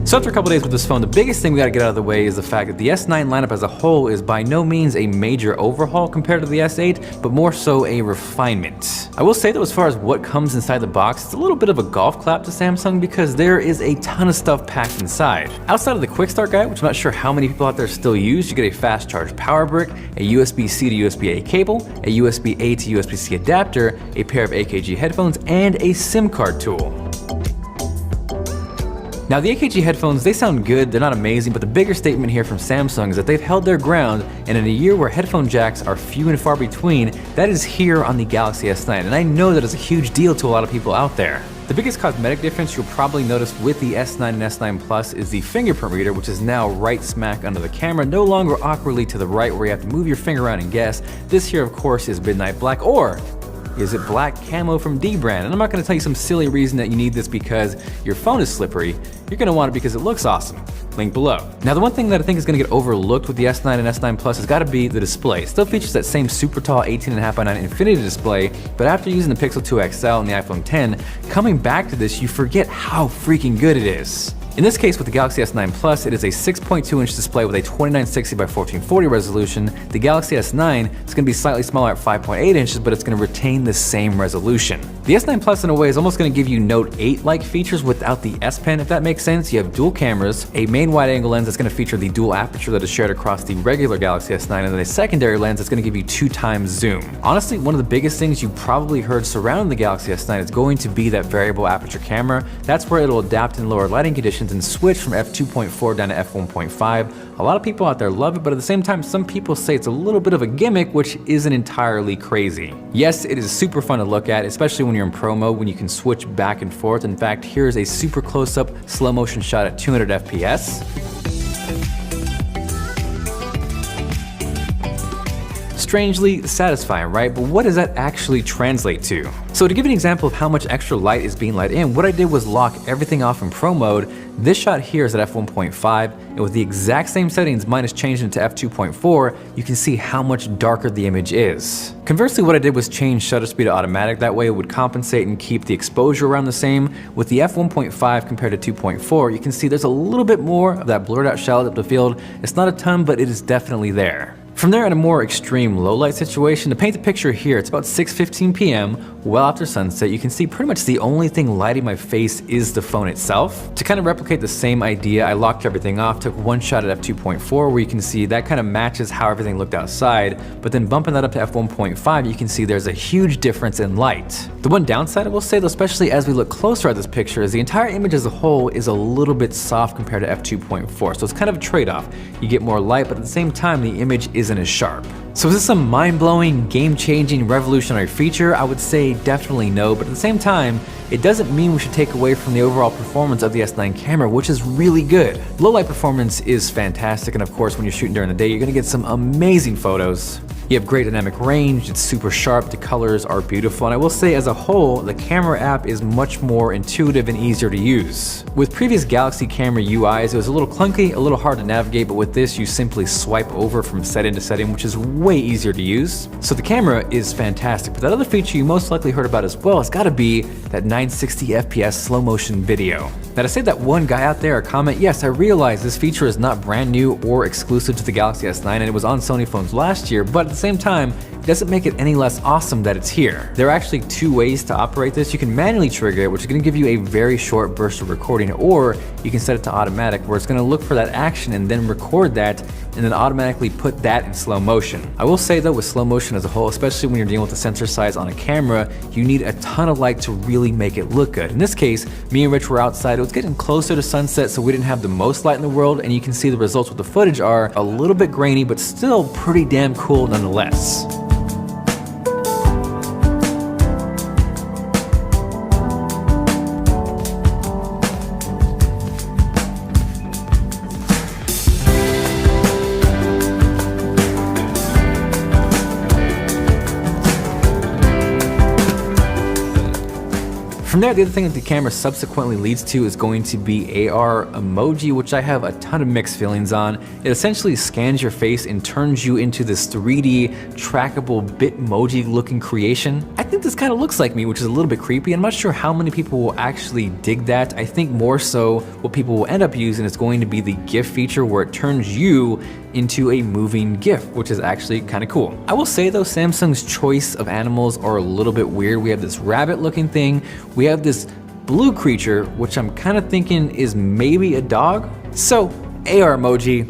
So after a couple days with this phone, the biggest thing we gotta get out of the way is the fact that the S9 lineup as a whole is by no means a major overhaul compared to the S8, but more so a refinement. I will say though, as far as what comes inside the box, it's a little bit of a golf clap to Samsung because there is a ton of stuff packed inside. Outside of the quick start guide, which I'm not sure how many people out there still use, you get a fast charge power brick, a USB-C to USB-A cable, a USB-A to USB-C adapter, a pair of AKG headphones, and a SIM card tool. Now the AKG headphones, they sound good, they're not amazing, but the bigger statement here from Samsung is that they've held their ground, and in a year where headphone jacks are few and far between, that is here on the Galaxy S9, and I know that is a huge deal to a lot of people out there. The biggest cosmetic difference you'll probably notice with the S9 and S9 Plus is the fingerprint reader, which is now right smack under the camera, no longer awkwardly to the right where you have to move your finger around and guess. This here, of course, is midnight black, or is it black camo from D brand? And I'm not gonna tell you some silly reason that you need this because your phone is slippery. You're gonna want it because it looks awesome. Link below. Now the one thing that I think is gonna get overlooked with the S9 and S9 Plus has gotta be the display. It still features that same super tall 18.5x9 Infinity display, but after using the Pixel 2 XL and the iPhone 10, coming back to this, you forget how freaking good it is. In this case, with the Galaxy S9 Plus, it is a 6.2-inch display with a 2960 by 1440 resolution. The Galaxy S9 is going to be slightly smaller at 5.8 inches, but it's going to retain the same resolution. The S9 Plus, in a way, is almost going to give you Note 8-like features without the S Pen, if that makes sense. You have dual cameras, a main wide-angle lens that's going to feature the dual aperture that is shared across the regular Galaxy S9, and then a secondary lens that's going to give you 2x zoom. Honestly, one of the biggest things you probably heard surrounding the Galaxy S9 is going to be that variable aperture camera. That's where it'll adapt in lower lighting conditions and switch from f2.4 down to f1.5. A lot of people out there love it, but at the same time, some people say it's a little bit of a gimmick, which isn't entirely crazy. Yes, it is super fun to look at, especially when you're in pro mode, when you can switch back and forth. In fact, here's a super close-up slow motion shot at 200 FPS. Strangely satisfying, right? But what does that actually translate to? So to give you an example of how much extra light is being let in, what I did was lock everything off in pro mode. This shot here is at f1.5, and with the exact same settings minus changing it to f2.4, you can see how much darker the image is. Conversely, what I did was change shutter speed to automatic. That way it would compensate and keep the exposure around the same. With the f1.5 compared to 2.4, you can see there's a little bit more of that blurred out shallow depth of field. It's not a ton, but it is definitely there. From there, in a more extreme low light situation, to paint the picture here, it's about 6:15 p.m., well after sunset. You can see pretty much the only thing lighting my face is the phone itself. To kind of replicate the same idea, I locked everything off, took one shot at f2.4, where you can see that kind of matches how everything looked outside, but then bumping that up to f1.5, you can see there's a huge difference in light. The one downside I will say though, especially as we look closer at this picture, is the entire image as a whole is a little bit soft compared to f2.4, so it's kind of a trade-off. You get more light, but at the same time, the image isn't as sharp. So is this a mind-blowing, game-changing, revolutionary feature? I would say definitely no, but at the same time, it doesn't mean we should take away from the overall performance of the S9 camera, which is really good. Low light performance is fantastic, and of course, when you're shooting during the day, you're gonna get some amazing photos. You have great dynamic range, it's super sharp, the colors are beautiful, and I will say as a whole, the camera app is much more intuitive and easier to use. With previous Galaxy camera UIs, it was a little clunky, a little hard to navigate, but with this, you simply swipe over from setting to setting, which is way easier to use. So the camera is fantastic, but that other feature you most likely heard about as well has gotta be that 960 FPS slow motion video. Now to save that one guy out there a comment, yes, I realize this feature is not brand new or exclusive to the Galaxy S9, and it was on Sony phones last year, but at the same time, it doesn't make it any less awesome that it's here. There are actually two ways to operate this. You can manually trigger it, which is gonna give you a very short burst of recording, or you can set it to automatic, where it's gonna look for that action and then record that, and then automatically put that in slow motion. I will say though, with slow motion as a whole, especially when you're dealing with the sensor size on a camera, you need a ton of light to really make it look good. In this case, me and Rich were outside. It was getting closer to sunset, so we didn't have the most light in the world, and you can see the results with the footage are a little bit grainy, but still pretty damn cool nonetheless. From there, the other thing that the camera subsequently leads to is going to be AR emoji, which I have a ton of mixed feelings on. It essentially scans your face and turns you into this 3D trackable Bitmoji looking creation. I think this kind of looks like me, which is a little bit creepy. I'm not sure how many people will actually dig that. I think more so what people will end up using is going to be the GIF feature, where it turns you into a moving GIF, which is actually kind of cool. I will say though, Samsung's choice of animals are a little bit weird. We have this rabbit looking thing. We have this blue creature, which I'm kind of thinking is maybe a dog. So AR emoji.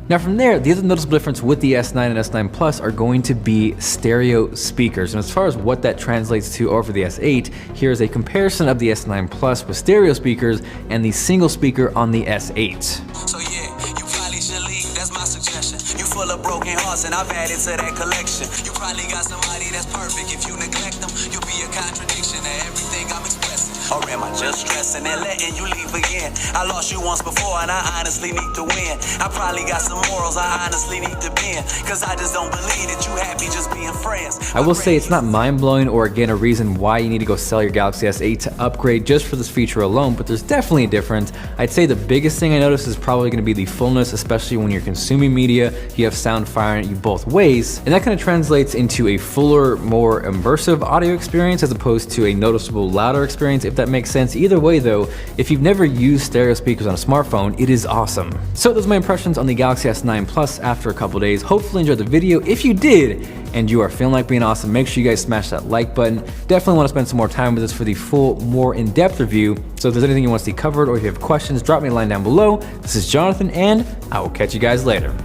Now from there, the other noticeable difference with the S9 and S9 Plus are going to be stereo speakers. And as far as what that translates to over the S8, here's a comparison of the S9 Plus with stereo speakers and the single speaker on the S8. So yeah, you probably should leave, that's my suggestion. You full of broken hearts and I've added to that collection. You probably got somebody that's perfect. If you neglect them, you'll be a contradiction to everything I'm expressing. Or am I just stressing and letting you leave again? I lost you once before and I honestly need to win. I probably got some morals I honestly need to bend, cause I just don't believe that you happy just being friends. I will say it's not mind-blowing or again a reason why you need to go sell your Galaxy S8 to upgrade just for this feature alone, but there's definitely a difference. I'd say the biggest thing I noticed is probably going to be the fullness, especially when you're consuming media. You have sound firing at you both ways, and that kind of translates into a fuller, more immersive audio experience as opposed to a noticeable louder experience, if that makes sense. Either way though, if you've never used stereo speakers on a smartphone, it is awesome. So those are my impressions on the Galaxy S9 Plus after a couple days. Hopefully you enjoyed the video. If you did, and you are feeling like being awesome, make sure you guys smash that like button. Definitely want to spend some more time with this for the full, more in-depth review. So if there's anything you want to see covered or if you have questions, drop me a line down below. This is Jonathan, and I will catch you guys later.